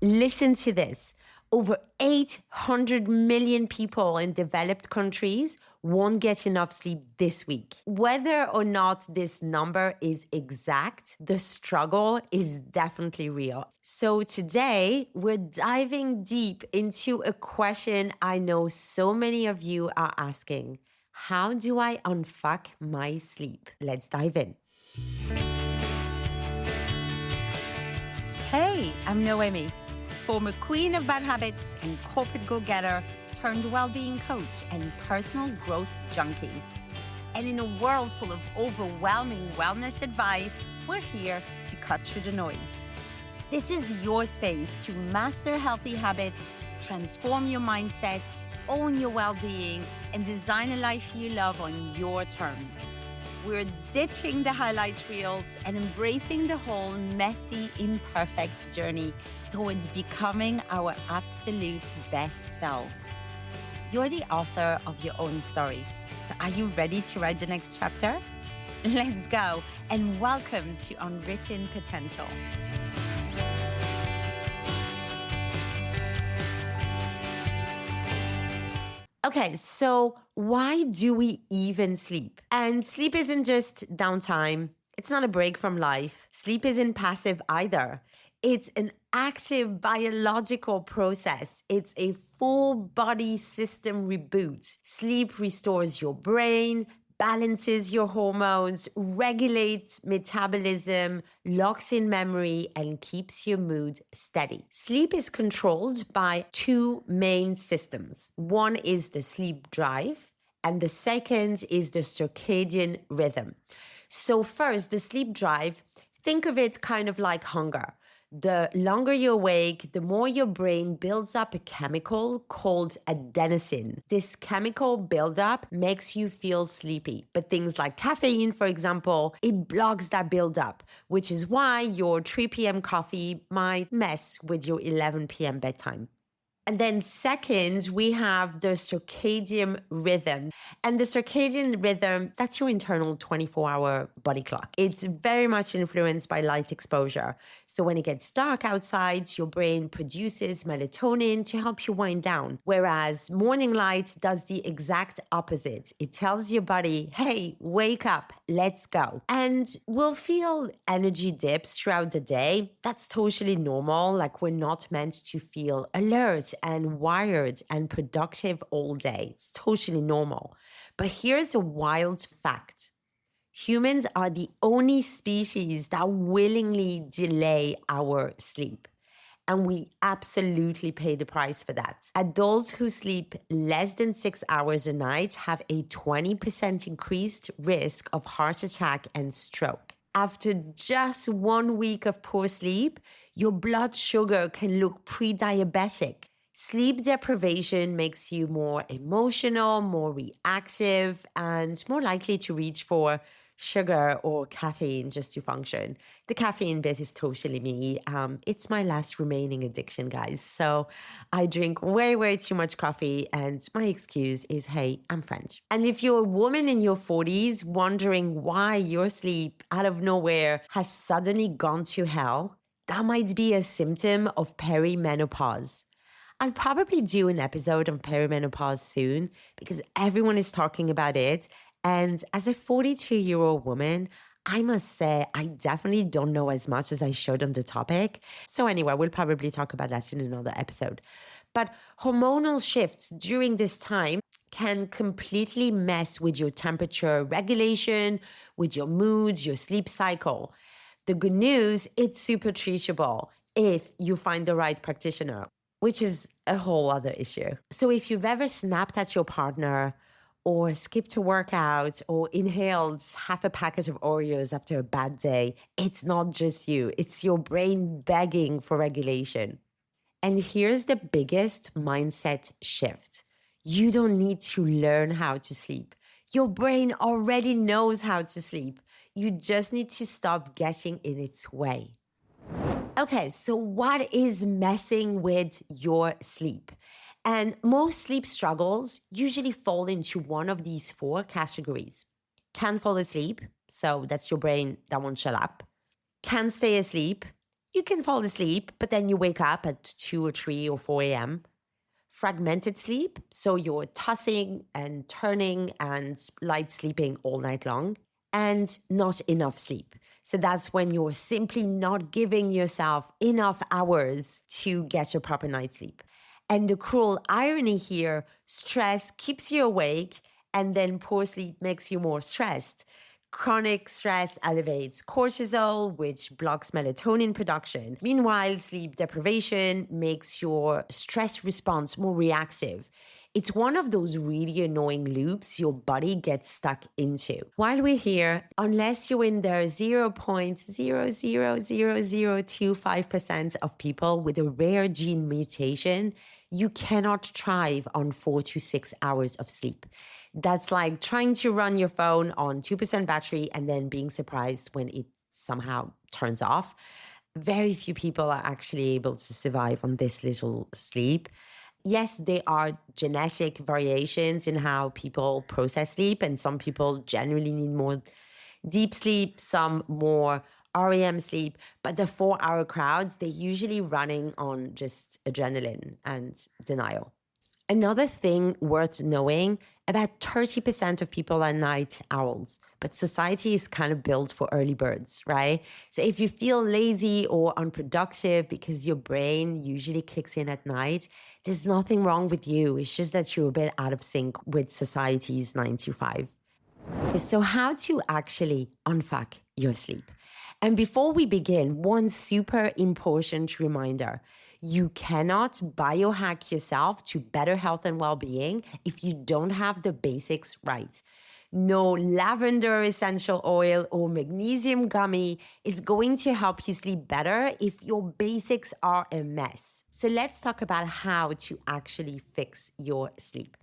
Listen to this. Over 800 million people in developed countries won't get enough sleep this week. Whether or not this number is exact, the struggle is definitely real. So today, we're diving deep into a question I know so many of you are asking. How do I unfuck my sleep? Let's dive in. Hey, I'm Noemi, former queen of bad habits and corporate go-getter turned well-being coach and personal growth junkie. And in a world full of overwhelming wellness advice, we're here to cut through the noise. This is your space to master healthy habits, transform your mindset, own your well-being, and design a life you love on your terms. We're ditching the highlight reels and embracing the whole messy, imperfect journey towards becoming our absolute best selves. You're the author of your own story. So are you ready to write the next chapter? Let's go, and welcome to Unwritten Potential. Okay, so why do we even sleep? And sleep isn't just downtime. It's not a break from life. Sleep isn't passive either. It's an active biological process. It's a full body system reboot. Sleep restores your brain, balances your hormones, regulates metabolism, locks in memory, and keeps your mood steady. Sleep is controlled by two main systems. One is the sleep drive, and the second is the circadian rhythm. So first, the sleep drive, think of it kind of like hunger. The longer you're awake, the more your brain builds up a chemical called adenosine. This chemical buildup makes you feel sleepy. But things like caffeine, for example, it blocks that buildup, which is why your 3 p.m. coffee might mess with your 11 p.m. bedtime. And then second, we have the circadian rhythm. And the circadian rhythm, that's your internal 24-hour body clock. It's very much influenced by light exposure. So when it gets dark outside, your brain produces melatonin to help you wind down. Whereas morning light does the exact opposite. It tells your body, hey, wake up, let's go. And we'll feel energy dips throughout the day. That's totally normal. Like, we're not meant to feel alert and wired and productive all day. It's totally normal. But here's a wild fact. Humans are the only species that willingly delay our sleep. And we absolutely pay the price for that. Adults who sleep less than 6 hours a night have a 20% increased risk of heart attack and stroke. After just 1 week of poor sleep, your blood sugar can look pre-diabetic. Sleep deprivation makes you more emotional, more reactive, and more likely to reach for sugar or caffeine just to function. The caffeine bit is totally me. It's my last remaining addiction, guys. So I drink way too much coffee, and my excuse is, hey, I'm French. And if you're a woman in your 40s wondering why your sleep out of nowhere has suddenly gone to hell, that might be a symptom of perimenopause. I'll probably do an episode on perimenopause soon because everyone is talking about it. And as a 42-year-old woman, I must say I definitely don't know as much as I should on the topic. So anyway, we'll probably talk about that in another episode. But hormonal shifts during this time can completely mess with your temperature regulation, with your moods, your sleep cycle. The good news, it's super treatable if you find the right practitioner, which is a whole other issue. So if you've ever snapped at your partner or skipped a workout or inhaled half a packet of Oreos after a bad day, it's not just you. It's your brain begging for regulation. And here's the biggest mindset shift. You don't need to learn how to sleep. Your brain already knows how to sleep. You just need to stop getting in its way. Okay, so what is messing with your sleep? And most sleep struggles usually fall into one of these 4 categories. Can't fall asleep, so that's your brain that won't shut up. Can't stay asleep, You can fall asleep, but then you wake up at 2 or 3 or 4 a.m. Fragmented sleep, so you're tossing and turning and light sleeping all night long. And not enough sleep. So that's when you're simply not giving yourself enough hours to get your proper night's sleep. And the cruel irony here, stress keeps you awake, and then poor sleep makes you more stressed. Chronic stress elevates cortisol, which blocks melatonin production. Meanwhile, sleep deprivation makes your stress response more reactive. It's one of those really annoying loops your body gets stuck into. While we're here, unless you're in the 0.0000025% of people with a rare gene mutation, you cannot thrive on 4 to 6 hours of sleep. That's like trying to run your phone on 2% battery and then being surprised when it somehow turns off. Very few people are actually able to survive on this little sleep. Yes, there are genetic variations in how people process sleep, and some people generally need more deep sleep, some more REM sleep. But the 4-hour crowds, they're usually running on just adrenaline and denial. Another thing worth knowing, about 30% of people are night owls, but society is kind of built for early birds, right? So if you feel lazy or unproductive because your brain usually kicks in at night, there's nothing wrong with you. It's just that you're a bit out of sync with society's 9 to 5. So how to actually unfuck your sleep? And before we begin, one super important reminder. You cannot biohack yourself to better health and well-being if you don't have the basics right. No lavender essential oil or magnesium gummy is going to help you sleep better if your basics are a mess. So let's talk about how to actually fix your sleep.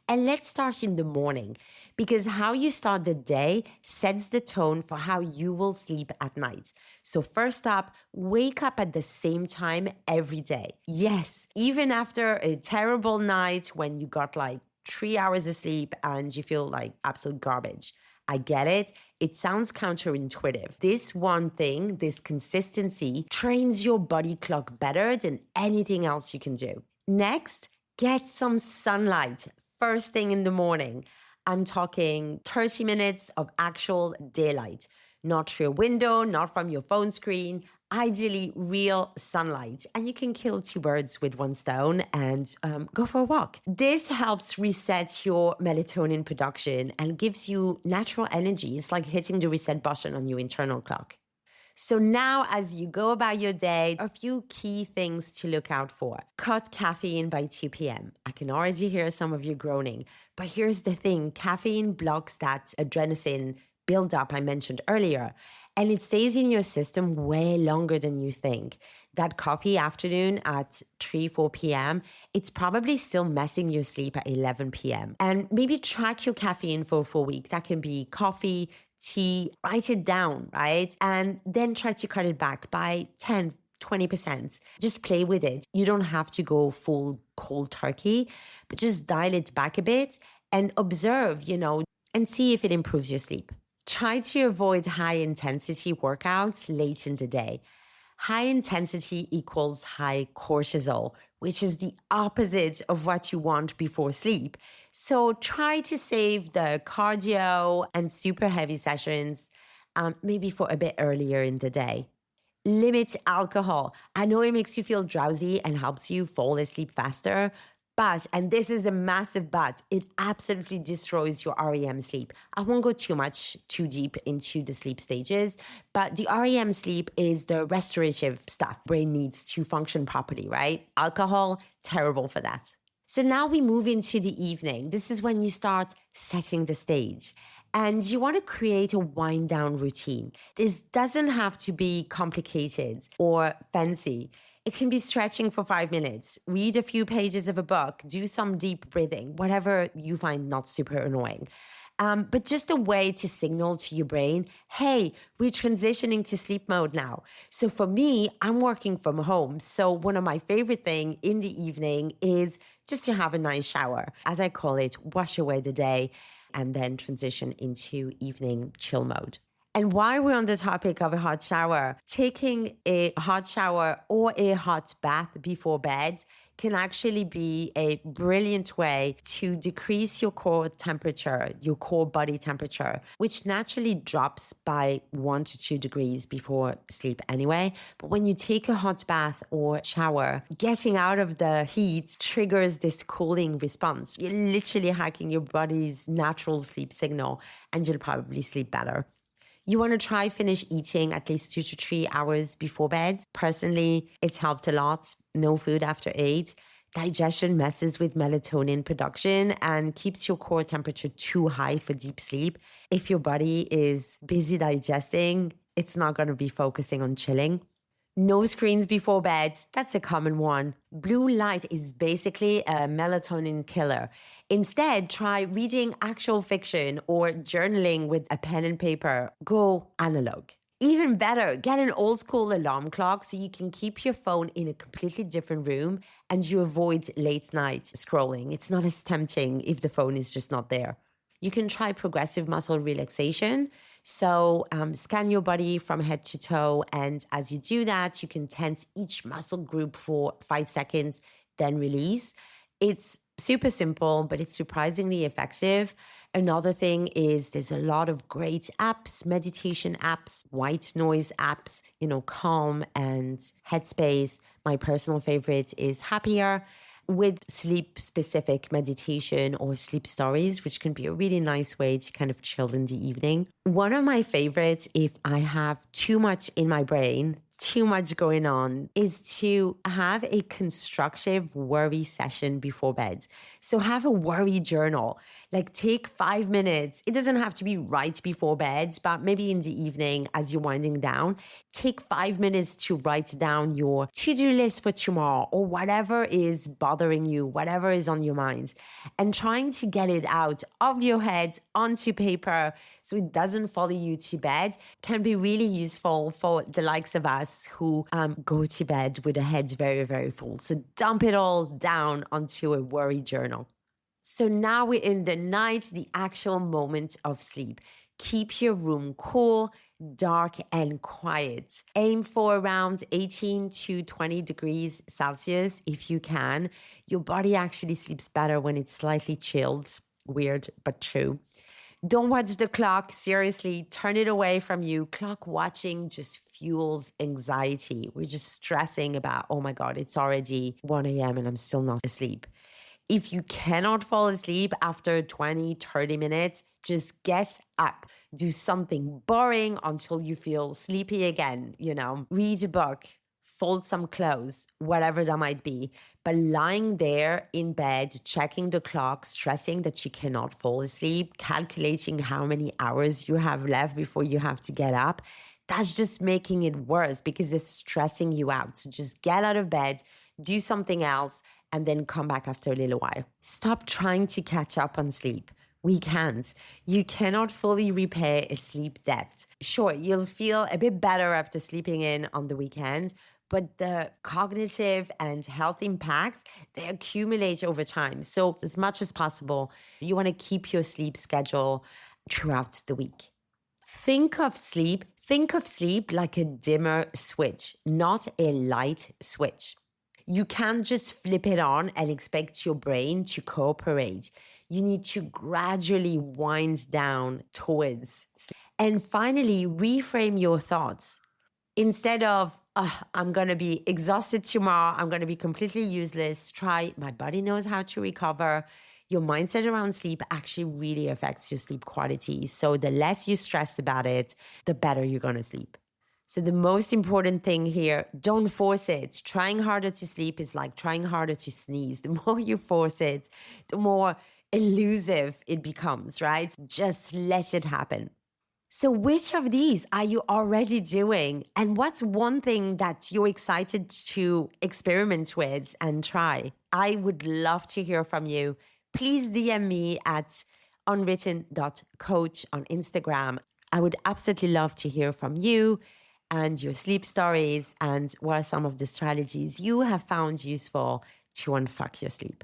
And let's start in the morning, because how you start the day sets the tone for how you will sleep at night. So first up, wake up at the same time every day. Yes, even after a terrible night when you got like 3 hours of sleep and you feel like absolute garbage. I get it. It sounds counterintuitive. This one thing, this consistency, trains your body clock better than anything else you can do. Next, get some sunlight first thing in the morning. I'm talking 30 minutes of actual daylight, not through a window, not from your phone screen, ideally real sunlight. And you can kill 2 birds with 1 stone and go for a walk. This helps reset your melatonin production and gives you natural energy. It's like hitting the reset button on your internal clock. So now as you go about your day, a few key things to look out for. Cut caffeine by 2 p.m. I can already hear some of you groaning, but here's the thing. Caffeine blocks that adrenaline buildup I mentioned earlier, and it stays in your system way longer than you think. That coffee afternoon at 3, 4 p.m., it's probably still messing your sleep at 11 p.m. And maybe track your caffeine for a full week. That can be coffee, tea, write it down, right? And then try to cut it back by 10, 20%. Just play with it. You don't have to go full cold turkey, but just dial it back a bit and observe, and see if it improves your sleep. Try to avoid high intensity workouts late in the day. High intensity equals high cortisol, which is the opposite of what you want before sleep. So try to save the cardio and super heavy sessions, maybe for a bit earlier in the day. Limit alcohol. I know it makes you feel drowsy and helps you fall asleep faster, but, and this is a massive but, it absolutely destroys your REM sleep. I won't go too deep into the sleep stages, but the REM sleep is the restorative stuff brain needs to function properly, right? Alcohol, terrible for that. So now we move into the evening. This is when you start setting the stage. And you want to create a wind down routine. This doesn't have to be complicated or fancy. It can be stretching for 5 minutes, read a few pages of a book, do some deep breathing, whatever you find not super annoying. But just a way to signal to your brain, hey, we're transitioning to sleep mode now. So for me, I'm working from home. So one of my favorite things in the evening is just to have a nice shower. As I call it, wash away the day and then transition into evening chill mode. And while we're on the topic of a hot shower, taking a hot shower or a hot bath before bed can actually be a brilliant way to decrease your core temperature, your core body temperature, which naturally drops by 1 to 2 degrees before sleep anyway. But when you take a hot bath or shower, getting out of the heat triggers this cooling response. You're literally hacking your body's natural sleep signal, and you'll probably sleep better. You want to try finish eating at least 2 to 3 hours before bed. Personally, it's helped a lot. No food after 8. Digestion messes with melatonin production and keeps your core temperature too high for deep sleep. If your body is busy digesting, it's not going to be focusing on chilling. No screens before bed. That's a common one. Blue light is basically a melatonin killer. Instead, try reading actual fiction or journaling with a pen and paper. Go analog. Even better, get an old school alarm clock so you can keep your phone in a completely different room and you avoid late night scrolling. It's not as tempting if the phone is just not there. You can try progressive muscle relaxation. So scan your body from head to toe. And as you do that, you can tense each muscle group for 5 seconds, then release. It's super simple, but it's surprisingly effective. Another thing is there's a lot of great apps, meditation apps, white noise apps, Calm and Headspace. My personal favorite is Happier, with sleep-specific meditation or sleep stories, which can be a really nice way to kind of chill in the evening. One of my favorites, if I have too much in my brain, too much going on, is to have a constructive worry session before bed. So have a worry journal. Like take 5 minutes. It doesn't have to be right before bed, but maybe in the evening as you're winding down, take 5 minutes to write down your to-do list for tomorrow or whatever is bothering you, whatever is on your mind, and trying to get it out of your head onto paper so it doesn't follow you to bed can be really useful for the likes of us who go to bed with a head very, very full. So dump it all down onto a worry journal. So now we're in the night, the actual moment of sleep. Keep your room cool, dark, and quiet. Aim for around 18 to 20 degrees Celsius if you can. Your body actually sleeps better when it's slightly chilled. Weird, but true. Don't watch the clock. Seriously, turn it away from you. Clock watching just fuels anxiety. We're just stressing about, oh my God, it's already 1 a.m. and I'm still not asleep. If you cannot fall asleep after 20, 30 minutes, just get up. Do something boring until you feel sleepy again. Read a book, fold some clothes, whatever that might be. But lying there in bed, checking the clock, stressing that you cannot fall asleep, calculating how many hours you have left before you have to get up, that's just making it worse because it's stressing you out. So just get out of bed, do something else, and then come back after a little while. Stop trying to catch up on sleep. We can't. You cannot fully repay a sleep debt. Sure, you'll feel a bit better after sleeping in on the weekend, but the cognitive and health impacts, they accumulate over time. So as much as possible, you want to keep your sleep schedule throughout the week. Think of sleep like a dimmer switch, not a light switch. You can't just flip it on and expect your brain to cooperate. You need to gradually wind down towards sleep. And finally, reframe your thoughts. Instead of, I'm going to be exhausted tomorrow, I'm going to be completely useless, try, my body knows how to recover. Your mindset around sleep actually really affects your sleep quality. So the less you stress about it, the better you're going to sleep. So the most important thing here, don't force it. Trying harder to sleep is like trying harder to sneeze. The more you force it, the more elusive it becomes, right? Just let it happen. So which of these are you already doing? And what's one thing that you're excited to experiment with and try? I would love to hear from you. Please DM me at unwritten.coach on Instagram. I would absolutely love to hear from you and your sleep stories and what are some of the strategies you have found useful to unfuck your sleep.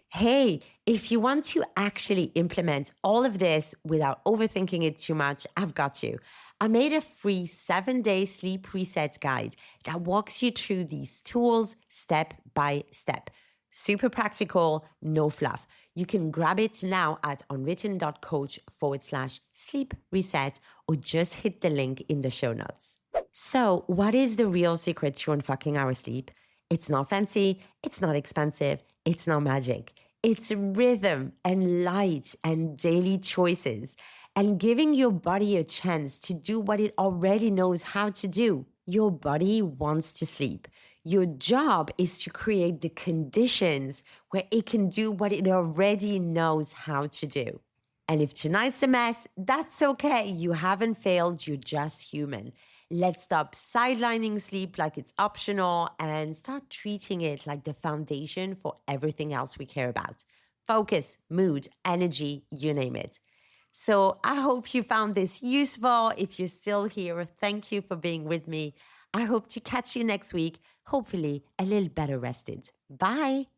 Hey, if you want to actually implement all of this without overthinking it too much, I've got you. I made a free 7-day sleep reset guide that walks you through these tools step by step. Super practical, no fluff. You can grab it now at unwritten.coach/sleep reset or just hit the link in the show notes. So, what is the real secret to unfucking our sleep? It's not fancy, it's not expensive, it's not magic. It's rhythm and light and daily choices and giving your body a chance to do what it already knows how to do. Your body wants to sleep. Your job is to create the conditions where it can do what it already knows how to do. And if tonight's a mess, that's okay. You haven't failed, you're just human. Let's stop sidelining sleep like it's optional and start treating it like the foundation for everything else we care about. Focus, mood, energy, you name it. So I hope you found this useful. If you're still here, thank you for being with me. I hope to catch you next week, hopefully a little better rested. Bye.